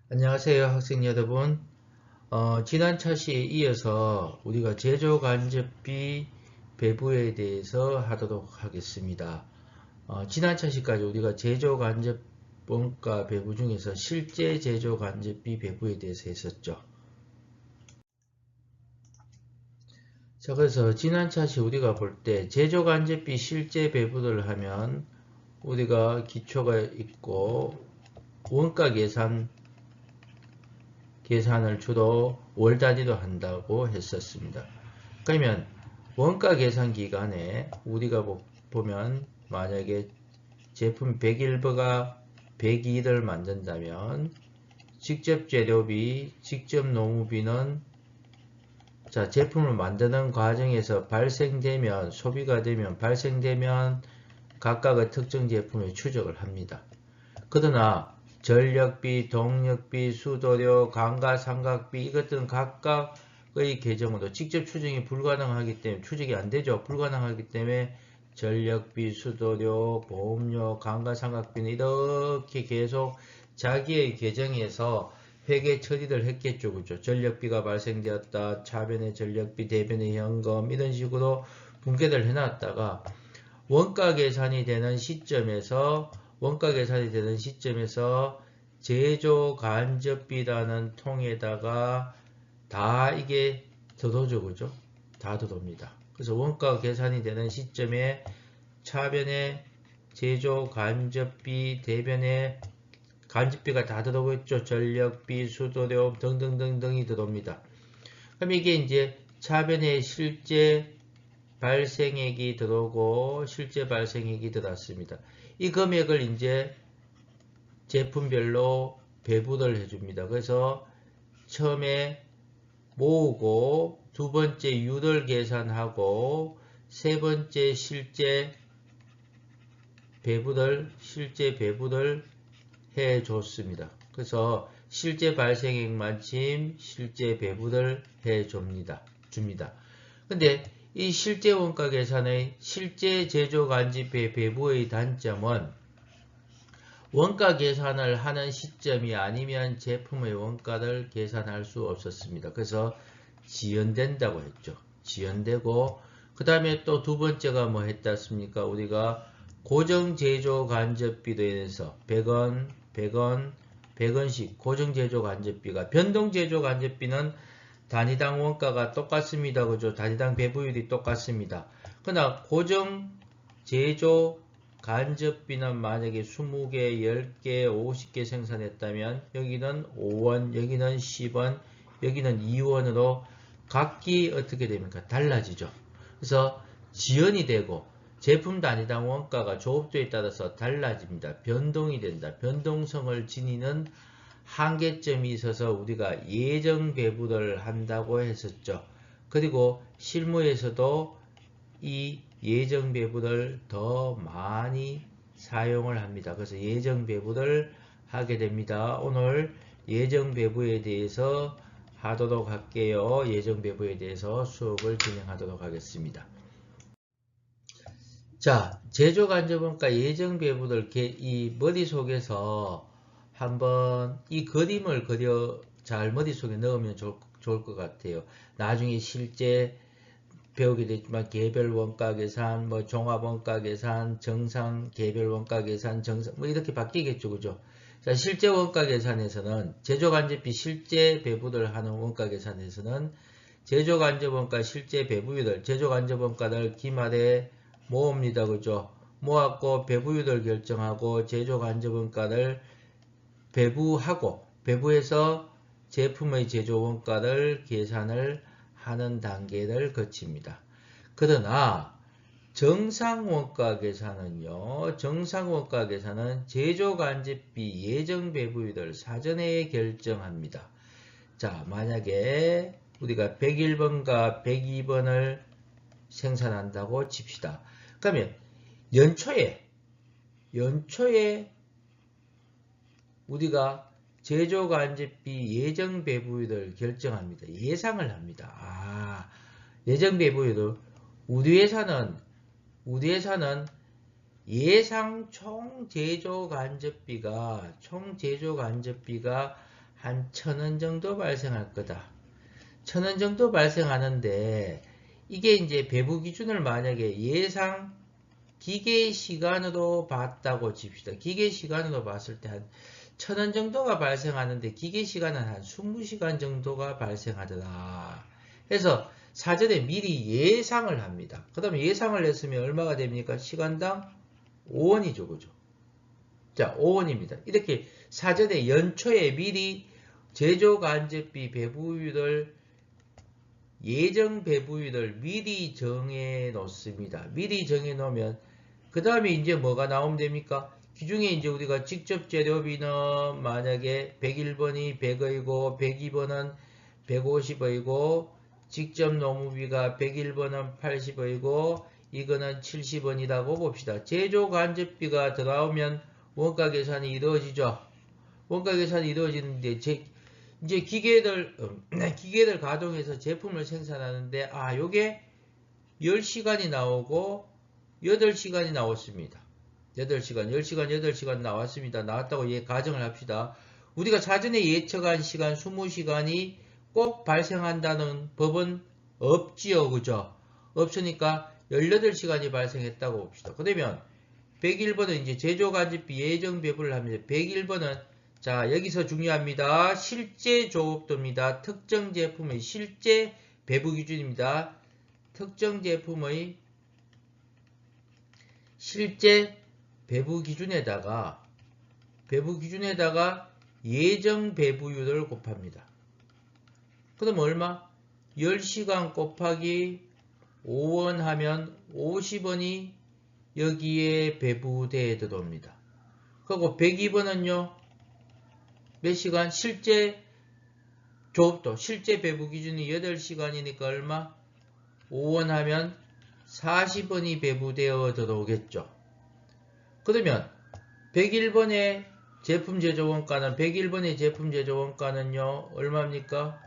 안녕하세요, 학생 여러분. 지난 차시에 이어서 우리가 제조간접비 배부에 대해서 하도록 하겠습니다. 지난 차시까지 우리가 제조간접 원가 배부 중에서 실제 제조간접비 배부에 대해서 했었죠. 자, 그래서 지난 차시 우리가 볼 때 제조간접비 실제 배부를 하면 우리가 기초가 있고 원가 계산을 주로 월 단위로 한다고 했었습니다. 그러면 원가 계산 기간에 우리가 보면 만약에 제품 101버가 102를 만든다면 직접 재료비, 직접 노무비는 제품을 만드는 과정에서 발생되면 소비가 되면 발생되면 각각의 특정 제품에 추적을 합니다. 그러나 전력비, 동력비, 수도료, 감가상각비 이것들은 각각의 계정으로 직접 추정이 불가능하기 때문에 추적이 안되죠. 불가능하기 때문에 전력비, 수도료, 보험료, 감가상각비는 이렇게 계속 자기의 계정에서 회계 처리를 했겠죠. 그죠? 전력비가 발생되었다. 차변의 전력비, 대변의 현금 이런 식으로 분배를 해놨다가 원가 계산이 되는 시점에서 제조 간접비라는 통에다가 다 이게 들어오죠. 그죠? 다 들어옵니다. 그래서 원가 계산이 되는 시점에 차변에 제조 간접비, 대변에 간접비가 다 들어오고 있죠. 전력비, 수도료 등등등등이 들어옵니다. 그럼 이게 이제 차변에 실제 발생액이 들어오고 실제 발생액이 들어왔습니다. 이 금액을 이제 제품별로 배분을 해줍니다. 그래서 처음에 모으고 두 번째 유를 계산하고 세 번째 실제 배분을 해 줬습니다. 그래서 실제 발생액만큼 실제 배분을 해 줍니다. 근데 이 실제 원가 계산의 실제 제조 간접비 배부의 단점은 원가 계산을 하는 시점이 아니면 제품의 원가를 계산할 수 없었습니다. 그래서 지연된다고 했죠. 지연되고 그 다음에 또 두 번째가 뭐 했다습니까? 우리가 고정 제조 간접비로 인해서 100원, 100원, 100원씩 고정 제조 간접비가 변동 제조 간접비는 단위당 원가가 똑같습니다. 그죠? 단위당 배부율이 똑같습니다. 그러나 고정 제조 간접비는 만약에 20개, 10개, 50개 생산했다면 여기는 5원, 여기는 10원, 여기는 2원으로 각기 어떻게 됩니까? 달라지죠. 그래서 지연이 되고 제품 단위당 원가가 조업도에 따라서 달라집니다. 변동이 된다. 변동성을 지니는 한계점이 있어서 우리가 예정 배분을 한다고 했었죠. 그리고 실무에서도 이 예정 배분을 더 많이 사용을 합니다. 그래서 예정 배분을 하게 됩니다. 오늘 예정 배분에 대해서 하도록 할게요. 예정 배분에 대해서 수업을 진행하도록 하겠습니다. 자, 제조 간접원가 예정 배분을 이 머릿속에서 한번 이 그림을 잘 머릿속에 넣으면 좋을 것 같아요. 나중에 실제 배우게 됐지만 개별 원가 계산, 뭐 종합 원가 계산, 정상 개별 원가 계산, 정상 뭐 이렇게 바뀌겠죠. 그죠? 자, 실제 원가 계산에서는 제조 간접비 실제 배분을 하는 원가 계산에서는 제조 간접 원가 실제 배부율을 제조 간접 원가를 기말에 모읍니다. 그죠? 모았고 배부율을 결정하고 제조 간접 원가를 배부해서 제품의 제조 원가를 계산을 하는 단계를 거칩니다. 그러나 정상원가 계산은요. 정상원가 계산은 제조 간접비 예정 배부율을 사전에 결정합니다. 자, 만약에 우리가 101번과 102번을 생산한다고 칩시다. 그러면 연초에 우리가 제조 간접비 예정 배부율을 결정합니다. 예상을 합니다. 예정 배부율을 우리 회사는 예상 총 제조 간접비가 한 1,000원 정도 발생할 거다. 1,000원 정도 발생하는데 이게 이제 배부 기준을 만약에 예상 기계 시간으로 봤다고 칩시다. 기계 시간으로 봤을 때 한 1,000원 정도가 발생하는데 기계 시간은 한 20시간 정도가 발생하더라. 그래서 사전에 미리 예상을 합니다. 그 다음에 예상을 했으면 얼마가 됩니까? 시간당 5원이죠. 그죠? 자, 5원입니다. 이렇게 사전에 연초에 미리 제조간접비 배부율을 예정 배부율을 미리 정해 놓습니다. 미리 정해 놓으면 그 다음에 이제 뭐가 나오면 됩니까? 기중에 이제 우리가 직접 재료비는 만약에 101번이 100원이고 102번은 150원이고 직접 노무비가 101번은 80원이고 이거는 70원이라고 봅시다. 제조 간접비가 들어오면 원가 계산이 이루어지죠. 원가 계산이 이루어지는데 이제 기계를 가동해서 제품을 생산하는데 요게 10시간이 나오고 8시간이 나왔습니다. 8시간, 10시간, 8시간 나왔습니다. 나왔다고 가정을 합시다. 우리가 사전에 예측한 시간 20시간이 꼭 발생한다는 법은 없지요. 그죠? 없으니까 18시간이 발생했다고 봅시다. 그러면 101번은 이제 제조간접비 예정 배부를 합니다. 101번은 자, 여기서 중요합니다. 실제 조업도입니다. 특정 제품의 실제 배부 기준입니다. 특정 제품의 실제 배부 기준에다가 예정 배부율을 곱합니다. 그럼 얼마? 10시간 곱하기 5원 하면 50원이 여기에 배부대에 들어옵니다. 그리고 102번은요. 몇 시간? 실제 조업도, 실제 배부 기준이 8시간이니까 얼마? 5원 하면 40원이 배부되어 들어오겠죠. 그러면 101번의 제품 제조 원가는 100원, 얼마입니까?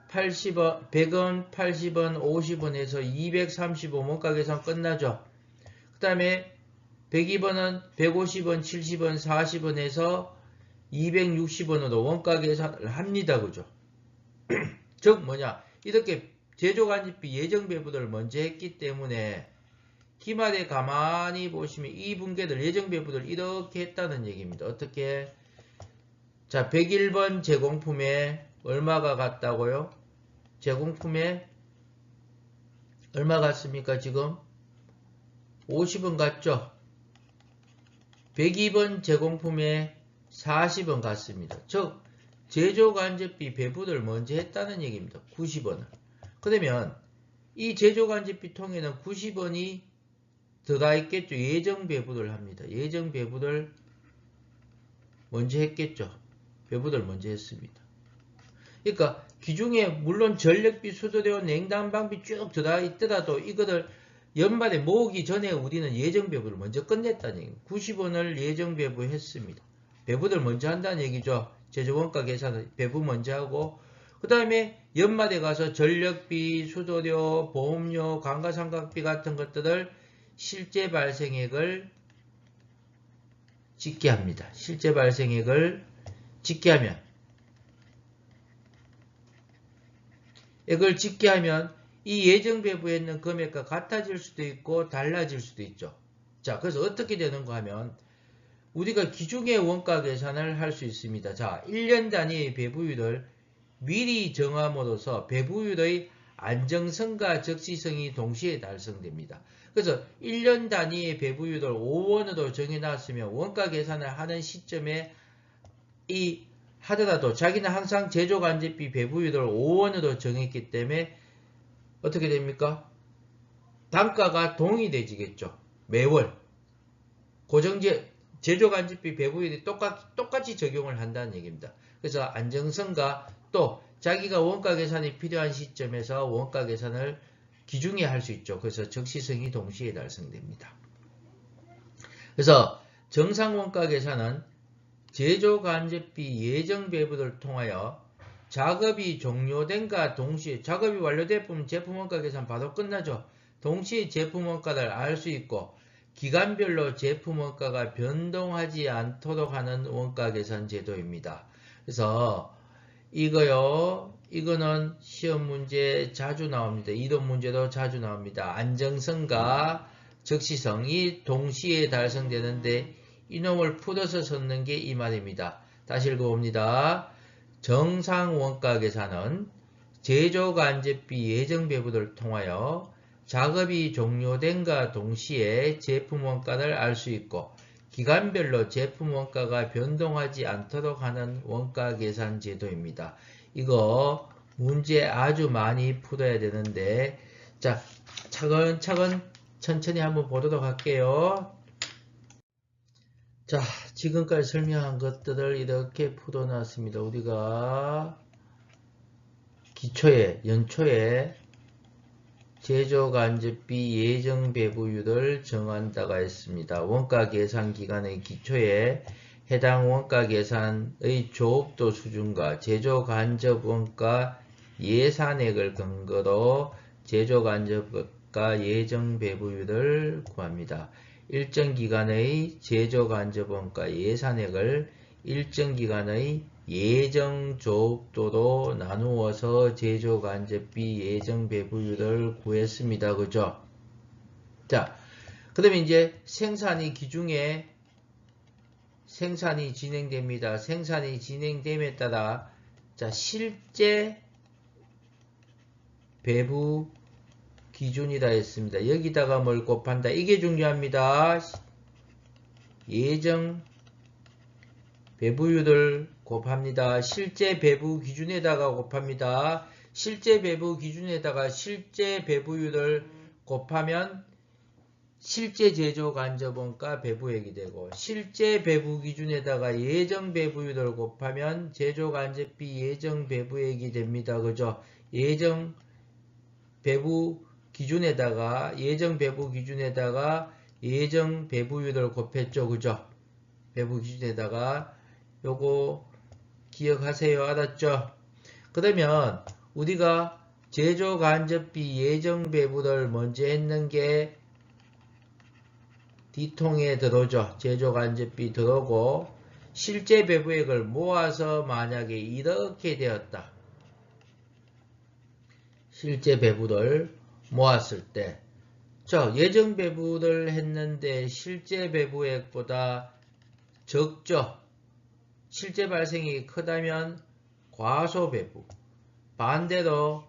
80원, 100원, 80원, 50원에서 235 원가 계산 끝나죠. 그 다음에 102번은 150원, 70원, 40원에서 260원으로 원가 계산을 합니다. 그죠? 즉 뭐냐? 이렇게 제조간접비 예정 배부를 먼저 했기 때문에 기말에 가만히 보시면 이 분계들 예정 배부를 이렇게 했다는 얘기입니다. 어떻게? 자, 101번 제공품에 얼마가 갔다고요? 제공품에 얼마 갔습니까? 지금 50원 갔죠? 102번 제공품에 40원 갔습니다. 즉 제조간접비 배부를 먼저 했다는 얘기입니다. 90원을. 그러면 이 제조간접비 통에는 90원이 들어가 있겠죠. 예정 배부를 합니다. 예정 배부를 먼저 했겠죠. 배부를 먼저 했습니다. 그러니까 기중에 물론 전력비, 수도료, 냉난방비 쭉 들어가 있더라도 이거를 연말에 모으기 전에 우리는 예정 배부를 먼저 끝냈다는 얘기입니다. 90원을 예정 배부했습니다. 배부를 먼저 한다는 얘기죠. 제조원가 계산을 배부 먼저 하고 그 다음에 연말에 가서 전력비, 수도료, 보험료, 감가상각비 같은 것들을 실제 발생액을 짓게 합니다. 실제 발생액을 짓게 하면 이 예정 배부에 있는 금액과 같아질 수도 있고 달라질 수도 있죠. 자, 그래서 어떻게 되는가 하면 우리가 기중의 원가 계산을 할 수 있습니다. 자, 1년 단위의 배부율을 미리 정함으로써 배부율의 안정성과 적시성이 동시에 달성됩니다. 그래서 1년 단위의 배부율을 5원으로 정해놨으면 원가 계산을 하는 시점에 하더라도 자기는 항상 제조간접비 배부율을 5원으로 정했기 때문에 어떻게 됩니까? 단가가 동일해지겠죠. 매월 제조간접비 배부율이 똑같이 적용을 한다는 얘기입니다. 그래서 안정성과 또 자기가 원가 계산이 필요한 시점에서 원가 계산을 기중에 할 수 있죠. 그래서 적시성이 동시에 달성됩니다. 그래서 정상 원가 계산은 제조간접비 예정 배부를 통하여 작업이 종료된과 동시에 작업이 완료되면 제품 원가 계산 바로 끝나죠. 동시에 제품 원가를 알 수 있고 기간별로 제품 원가가 변동하지 않도록 하는 원가 계산 제도입니다. 그래서 이거는 시험 문제 자주 나옵니다. 이론 문제도 자주 나옵니다. 안정성과 적시성이 동시에 달성되는데 이놈을 풀어서 썼는 게 이 말입니다. 다시 읽어봅니다. 정상 원가 계산은 제조간접비 예정배부를 통하여 작업이 종료된과 동시에 제품 원가를 알 수 있고 기간별로 제품 원가가 변동하지 않도록 하는 원가 계산 제도입니다. 이거 문제 아주 많이 풀어야 되는데 자, 차근차근 천천히 한번 보도록 할게요. 자, 지금까지 설명한 것들을 이렇게 풀어놨습니다. 우리가 기초에, 연초에 제조간접비 예정배부율을 정한다가 있습니다. 원가 계산 기간의 기초에 해당 원가 계산의 조업도 수준과 제조간접 원가 예산액을 근거로 제조간접가 예정배부율을 구합니다. 일정 기간의 제조간접 원가 예산액을 일정 기간의 예정 조업도로 나누어서 제조간접비 예정 배부율을 구했습니다. 그죠? 자, 그러면 이제 생산이 기중에 생산이 진행됩니다. 생산이 진행됨에 따라 자, 실제 배부 기준이라 했습니다. 여기다가 뭘 곱한다. 이게 중요합니다. 예정 배부율을 곱합니다. 실제 배부 기준에다가 곱합니다. 실제 배부 기준에다가 실제 배부율을 곱하면 실제 제조 간접원가 배부액이 되고 실제 배부 기준에다가 예정 배부율을 곱하면 제조 간접비 예정 배부액이 됩니다. 그죠? 예정 배부 기준에다가 예정 배부 기준에다가 예정 배부율을 곱했죠. 그죠? 배부 기준에다가 요거 기억하세요. 알았죠? 그러면 우리가 제조간접비 예정배부를 먼저 했는 게 D통에 들어오죠. 제조간접비 들어오고 실제 배부액을 모아서 만약에 이렇게 되었다. 실제 배부를 모았을 때 예정배부를 했는데 실제 배부액보다 적죠. 실제 발생이 크다면 과소배부, 반대로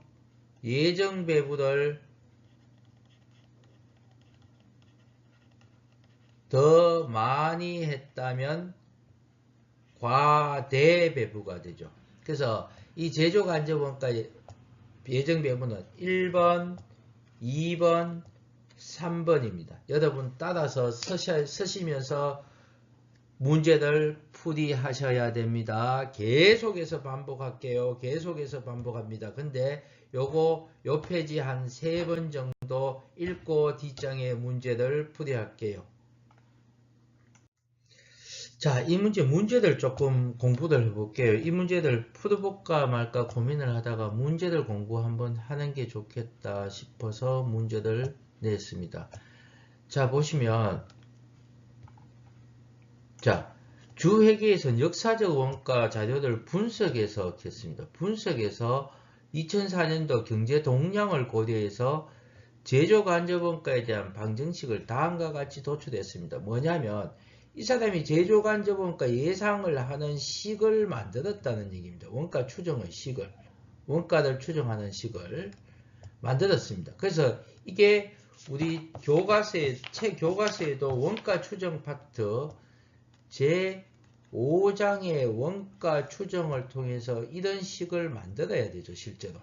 예정배부를 더 많이 했다면 과대배부가 되죠. 그래서 이 제조간접원가 예정배부는 1번, 2번, 3번입니다. 여러분 따라서 쓰시면서 문제를 풀이하셔야 됩니다. 계속해서 반복할게요. 계속해서 반복합니다. 근데 요거 요 페이지 한 3번 정도 읽고 뒷장의 문제를 풀이할게요. 자, 이 문제들 조금 공부를 해볼게요. 이 문제들 풀어볼까 말까 고민을 하다가 문제들 공부 한번 하는 게 좋겠다 싶어서 문제를 냈습니다. 자, 보시면 자, 주회계에서는 역사적 원가 자료를 분석해서 했습니다. 분석해서 2004년도 경제 동향을 고려해서 제조간접원가에 대한 방정식을 다음과 같이 도출했습니다. 뭐냐면 이 사람이 제조간접원가 예상을 하는 식을 만들었다는 얘기입니다. 원가 추정의 식을, 원가를 추정하는 식을 만들었습니다. 그래서 이게 우리 책 교과서에도 원가 추정 파트 제5장의 원가 추정을 통해서 이런 식을 만들어야 되죠. 실제로.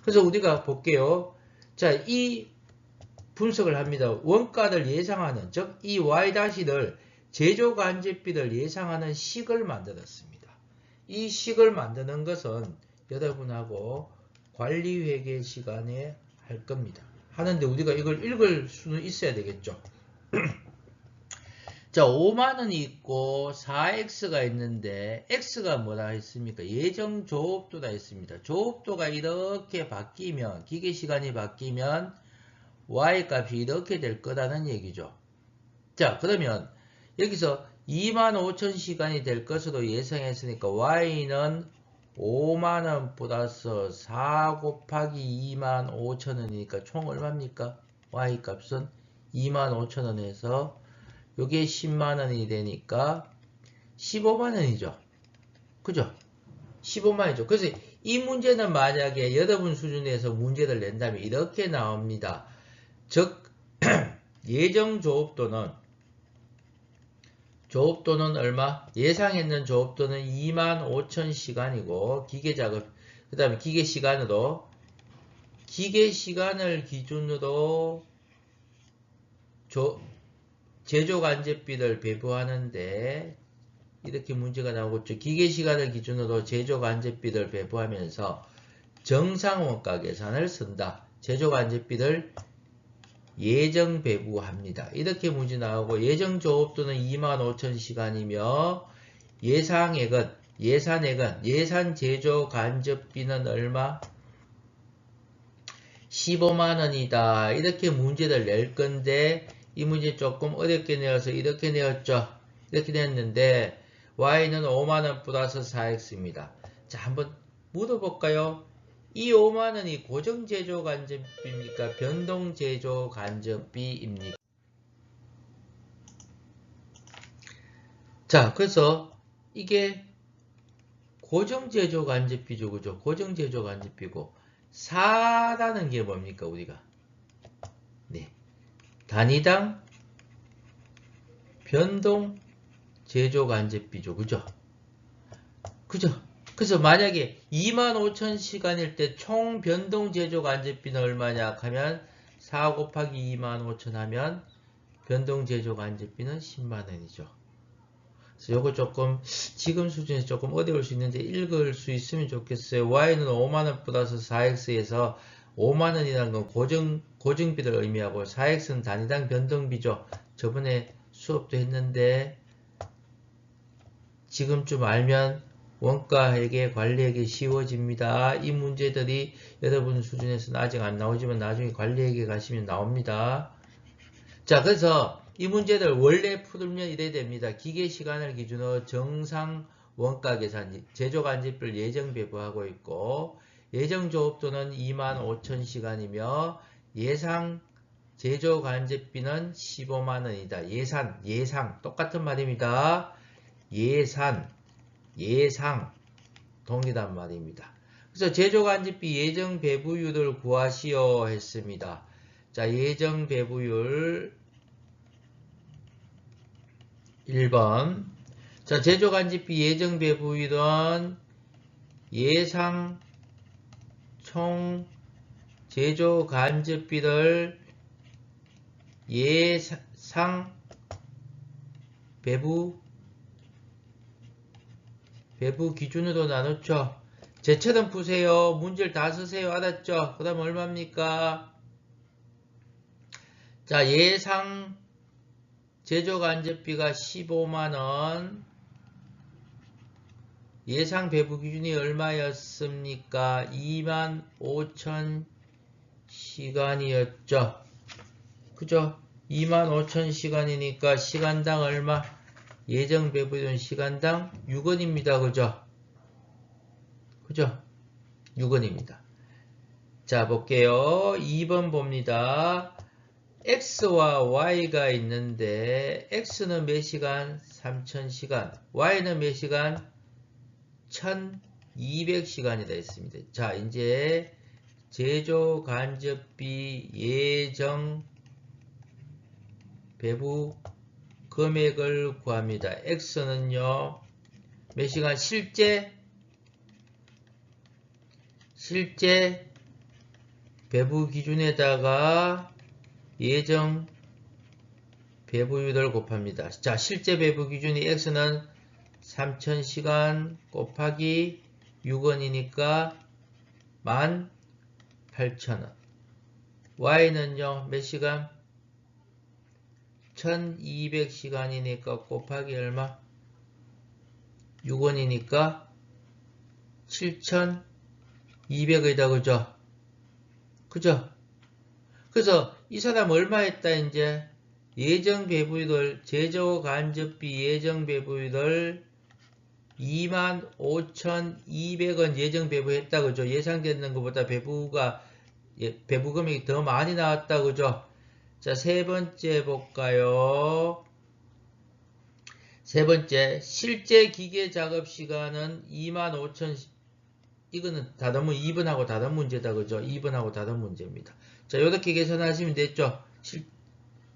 그래서 우리가 볼게요. 자, 이 분석을 합니다. 원가를 예상하는, 즉 이 Y-를 제조간접비를 예상하는 식을 만들었습니다. 이 식을 만드는 것은 여러분하고 관리회계 시간에 할 겁니다. 하는데 우리가 이걸 읽을 수는 있어야 되겠죠. 자, 5만원이 있고 4x가 있는데 x가 뭐라 했습니까? 예정 조업도가 있습니다. 조업도가 이렇게 바뀌면, 기계시간이 바뀌면 y값이 이렇게 될 거다는 얘기죠. 자, 그러면 여기서 25,000시간이 될 것으로 예상했으니까 y는 5만원 플러스 4 곱하기 25,000원이니까 총 얼마입니까? y값은 25,000원에서 요게 10만원이 되니까 15만원이죠. 그죠? 15만원이죠. 그래서 이 문제는 만약에 여러분 수준에서 문제를 낸다면 이렇게 나옵니다. 즉 예정 조업도는 얼마? 예상했는 조업도는 25,000시간이고 기계작업 그 다음에 기계시간을 기준으로 제조간접비를 배부하는데 이렇게 문제가 나오겠죠. 기계시간을 기준으로 제조간접비를 배부하면서 정상원가 계산을 쓴다. 제조간접비를 예정 배부합니다. 이렇게 문제 나오고 예정 조업도는 25,000시간이며 예산 제조 간접비는 얼마? 15만원이다. 이렇게 문제를 낼 건데 이 문제 조금 어렵게 내어서 이렇게 내었죠. 이렇게 냈는데 y는 5만원 플러스 4x입니다. 자, 한번 물어볼까요? 이 5만원이 고정제조 간접비입니까? 변동제조 간접비입니까? 자, 그래서 이게 고정제조 간접비죠. 그죠? 고정제조 간접비고 4라는 게 뭡니까? 우리가 네, 단위당 변동제조 간접비죠. 그죠? 그죠? 그래서 만약에 25,000시간일 때 총 변동 제조 간접비는 얼마냐 하면 4 곱하기 25,000 하면 변동 제조 간접비는 10만원이죠. 그래서 요거 조금 지금 수준에서 조금 어려울 수 있는데 읽을 수 있으면 좋겠어요. y는 5만원 플러스 4x에서 5만원이라는 건 고정비를 의미하고 4x는 단위당 변동비죠. 저번에 수업도 했는데 지금쯤 알면 원가에게 관리에게 쉬워집니다. 이 문제들이 여러분 수준에서는 아직 안 나오지만 나중에 관리에게 가시면 나옵니다. 자, 그래서 이 문제들 원래 풀면 이래 됩니다. 기계시간을 기준으로 정상 원가 계산, 제조간접비를 예정 배부하고 있고 예정조업도는 25,000시간이며 예상 제조간접비는 15만원이다. 예상 똑같은 말입니다. 예상 동일한 말입니다. 그래서 제조간접비 예정 배부율을 구하시오 했습니다. 자, 예정 배부율 1번. 자, 제조간접비 예정 배부율은 예상 총 제조간접비를 예상 배부 기준으로 나눴죠. 제처럼 푸세요. 문제를 다 쓰세요. 알았죠? 그 다음 얼마입니까? 자, 예상 제조간접비가 15만원. 예상 배부 기준이 얼마였습니까? 25,000시간이었죠. 그죠? 25,000시간이니까 시간당 얼마? 예정 배부율은 시간당 6원입니다. 그죠? 그죠? 6원입니다. 자, 볼게요. 2번 봅니다. X와 Y가 있는데 X는 몇 시간? 3,000시간. Y는 몇 시간? 1,200시간이다 했습니다. 자, 이제 제조 간접비 예정 배부 금액을 구합니다. X는요, 몇 시간? 실제 배부 기준에다가 예정 배부율을 곱합니다. 자, 실제 배부 기준이 X는 3,000시간 곱하기 6원이니까 18,000원. Y는요, 몇 시간? 1,200시간이니까 곱하기 얼마? 6원이니까 7,200이다. 그죠? 그죠? 그래서 이 사람 얼마 했다 이제 예정 배부들 제조 간접비 예정 배부들 25,200원 예정 배부했다 그죠? 예상되는 것보다 배부가 배부 금액이 더 많이 나왔다 그죠? 자, 세 번째 볼까요? 세 번째, 실제 기계 작업 시간은 25,000, 이거는 다른 2번하고 다른 문제다 그죠? 2번하고 다른 문제입니다. 자, 이렇게 계산하시면 됐죠?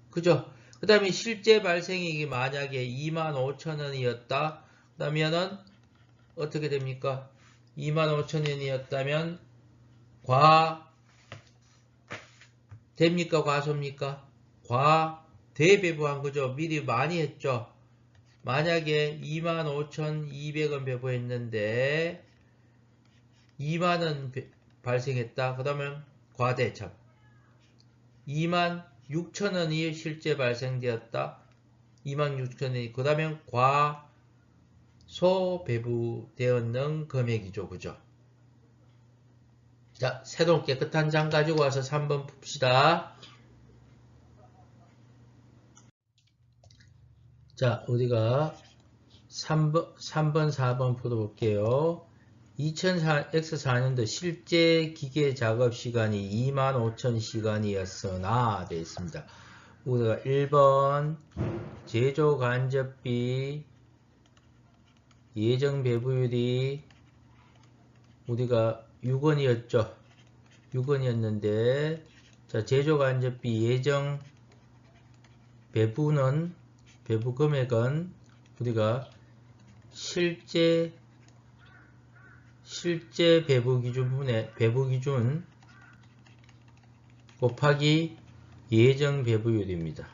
그죠? 그 다음에 실제 발생액이 만약에 25,000원이었다. 그러면은 어떻게 됩니까? 25,000원이었다면 됩니까? 과소입니까? 대배부한 거죠. 미리 많이 했죠. 만약에 25,200원 배부했는데 2만원 발생했다. 그러면 과대참 26,000원이 실제 발생되었다. 26,000원이 그러면 과소배부되었는 금액이죠. 그죠? 자, 새로운 깨끗한 장 가지고 와서 3번 풉시다. 자, 우리가 3번, 4번 풀어볼게요. 2004년도 실제 기계 작업 시간이 25,000시간이었으나 되어 있습니다. 우리가 1번 제조 간접비 예정 배부율이 우리가 6원이었죠. 6원이었는데 자, 제조 간접비 예정 배부 금액은 우리가 실제 배부 기준 곱하기 예정 배부율입니다.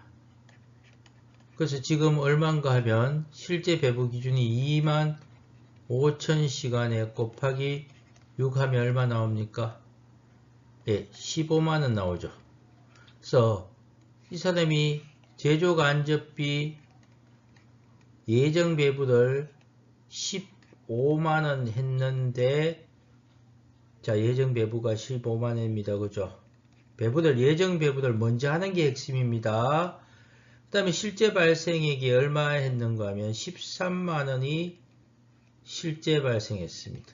그래서 지금 얼마인가 하면 실제 배부 기준이 25,000시간에 곱하기 6 하면 얼마 나옵니까? 네, 15만원 나오죠. 그래서 이 사람이 제조 간접비 예정 배부를 15만원 했는데 자, 예정 배부가 15만원입니다. 그죠? 예정 배부들 먼저 하는 게 핵심입니다. 그 다음에 실제 발생액이 얼마 했는가 하면 13만원이 실제 발생했습니다.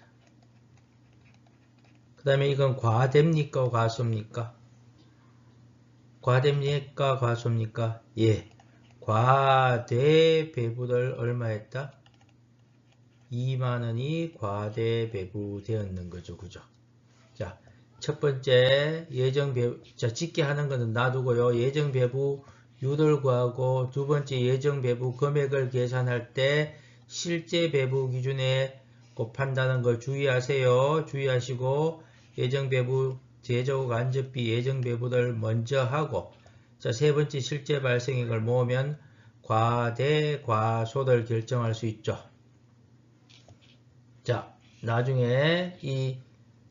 그 다음에 이건 과대입니까? 과소입니까? 과대입니까? 과소입니까? 예. 과대 배부를 얼마 했다? 2만원이 과대 배부되었는 거죠. 그죠? 자, 첫 번째 예정 배부, 자, 짓게 하는 거는 놔두고요. 예정 배부 율을 구하고 두 번째 예정 배부 금액을 계산할 때 실제 배부 기준에 곱한다는 걸 주의하세요. 주의하시고 예정 배부 제조 간접비 예정 배부를 먼저 하고 자, 세 번째 실제 발생액을 모으면 과대 과소를 결정할 수 있죠. 자, 나중에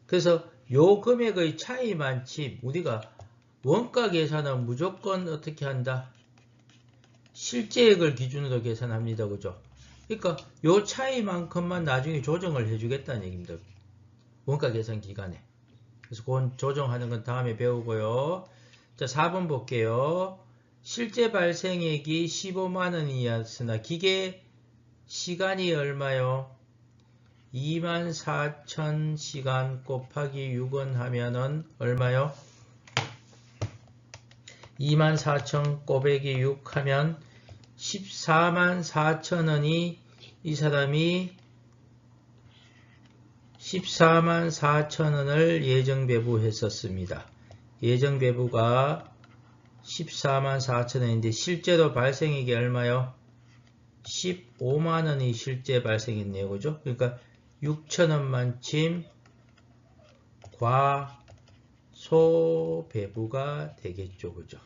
그래서 요 금액의 차이만치 우리가 원가 계산은 무조건 어떻게 한다? 실제액을 기준으로 계산합니다. 그죠? 그러니까 요 차이만큼만 나중에 조정을 해주겠다는 얘기입니다. 원가 계산 기간에. 그래서 그건 조정하는 건 다음에 배우고요. 자, 4번 볼게요. 실제 발생액이 15만원이었으나 기계 시간이 얼마요? 24,000시간 곱하기 6원 하면은 얼마요? 24,000 곱하기 6 하면 144,000원이 이 사람이 144,000원을 예정 배부했었습니다. 예정 배부가 144,000원인데 실제로 발생액이 얼마요? 15만원이 실제 발생했네요. 그죠? 그러니까 6,000원만큼 과소배부가 되겠죠. 그죠?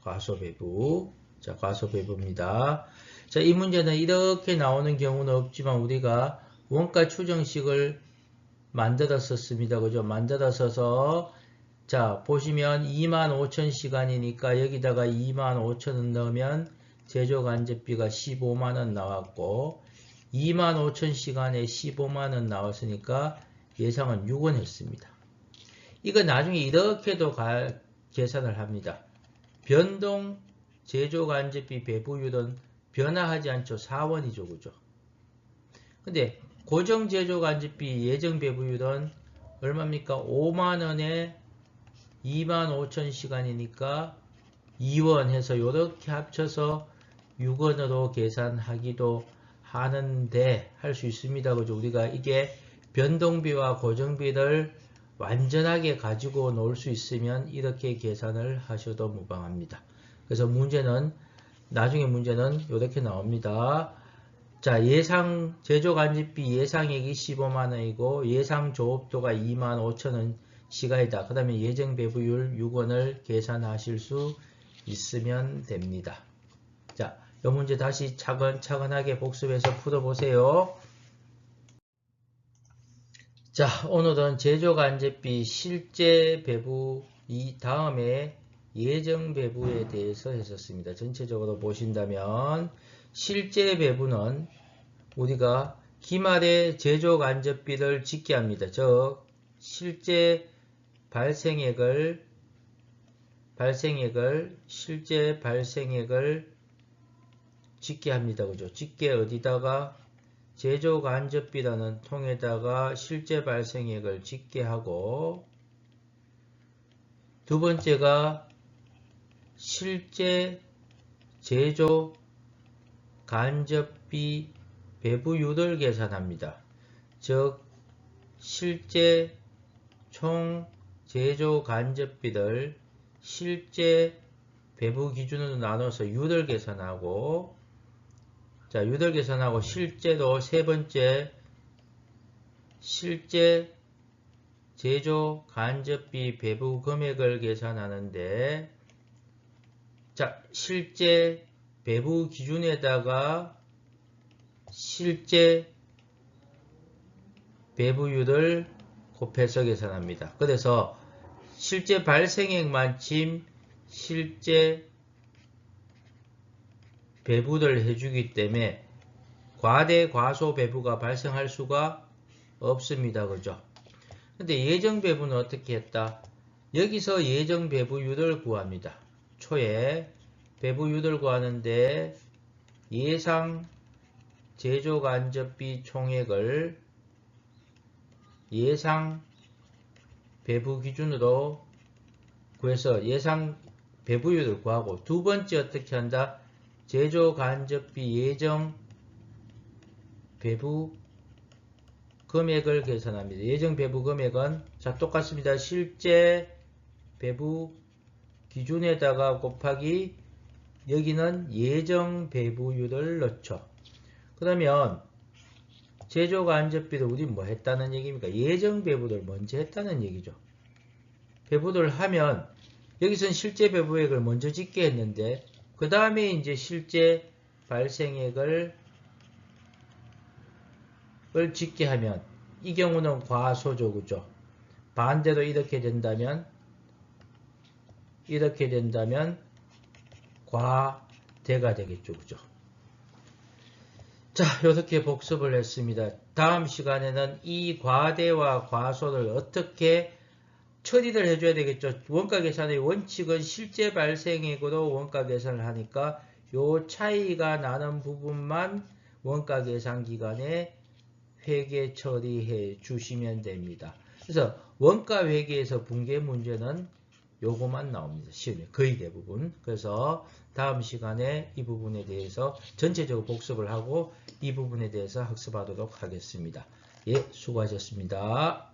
과소배부. 자, 과소배부입니다. 자, 이 문제는 이렇게 나오는 경우는 없지만 우리가 원가 추정식을 만들었었습니다. 그죠? 만들었어서 자, 보시면 25,000시간이니까 여기다가 25,000원 넣으면 제조 간접비가 15만원 나왔고 25,000시간에 15만원 나왔으니까 예상은 6원 했습니다. 이거 나중에 이렇게도 계산을 합니다. 변동 제조간접비 배부율은 변화하지 않죠. 4원이죠. 그죠? 근데 고정 제조간접비 예정 배부율은 얼마입니까? 5만원에 25,000시간이니까 2원 해서 이렇게 합쳐서 6원으로 계산하기도 하는데 할 수 있습니다. 그죠? 우리가 이게 변동비와 고정비를 완전하게 가지고 놀 수 있으면 이렇게 계산을 하셔도 무방합니다. 그래서 문제는 나중에 문제는 이렇게 나옵니다. 자, 예상 제조간접비 예상액이 15만원이고 예상 조업도가 25,000원 시가이다. 그 다음에 예정 배부율 6원을 계산하실 수 있으면 됩니다. 자, 이 문제 다시 차근차근하게 복습해서 풀어보세요. 자, 오늘은 제조간접비 실제 배부 이 다음에 예정 배부에 대해서 했었습니다. 전체적으로 보신다면 실제 배부는 우리가 기말에 제조간접비를 짓게 합니다. 즉 실제 발생액을 실제 발생액을 짓게 합니다. 그죠? 짓게 어디다가 제조간접비라는 통에다가 실제 발생액을 짓게 하고 두 번째가 실제 제조간접비 배부율을 계산합니다. 즉 실제 총 제조간접비를 실제 배부 기준으로 나눠서 유를 계산하고 자, 유를 계산하고 실제로 세 번째 실제 제조 간접비 배부 금액을 계산하는데 자, 실제 배부 기준에다가 실제 배부율을 곱해서 계산합니다. 그래서 실제 발생액만큼 실제 배부를 해주기 때문에 과대 과소 배부가 발생할 수가 없습니다. 그죠? 근데 예정 배부는 어떻게 했다? 여기서 예정 배부율을 구합니다. 초에 배부율을 구하는데 예상 제조간접비 총액을 예상 배부 기준으로 구해서 예상 배부율을 구하고 두 번째 어떻게 한다? 제조간접비 예정 배부 금액을 계산합니다. 예정 배부 금액은 자 똑같습니다. 실제 배부 기준에다가 곱하기 여기는 예정 배부율을 넣죠. 그러면 제조간접비를 우리 뭐 했다는 얘기입니까? 예정 배부를 먼저 했다는 얘기죠. 배부를 하면 여기서는 실제 배부액을 먼저 짓게 했는데 그 다음에 이제 실제 발생액을 짓게 하면 이 경우는 과소죠. 그죠? 반대로 이렇게 된다면 과대가 되겠죠. 그죠? 자, 이렇게 복습을 했습니다. 다음 시간에는 이 과대와 과소를 어떻게 처리를 해줘야 되겠죠. 원가 계산의 원칙은 실제 발생액으로 원가 계산을 하니까 요 차이가 나는 부분만 원가 계산 기간에 회계 처리해 주시면 됩니다. 그래서 원가 회계에서 붕괴 문제는 요거만 나옵니다. 시험에 거의 대부분. 그래서 다음 시간에 이 부분에 대해서 전체적으로 복습을 하고 이 부분에 대해서 학습하도록 하겠습니다. 예, 수고하셨습니다.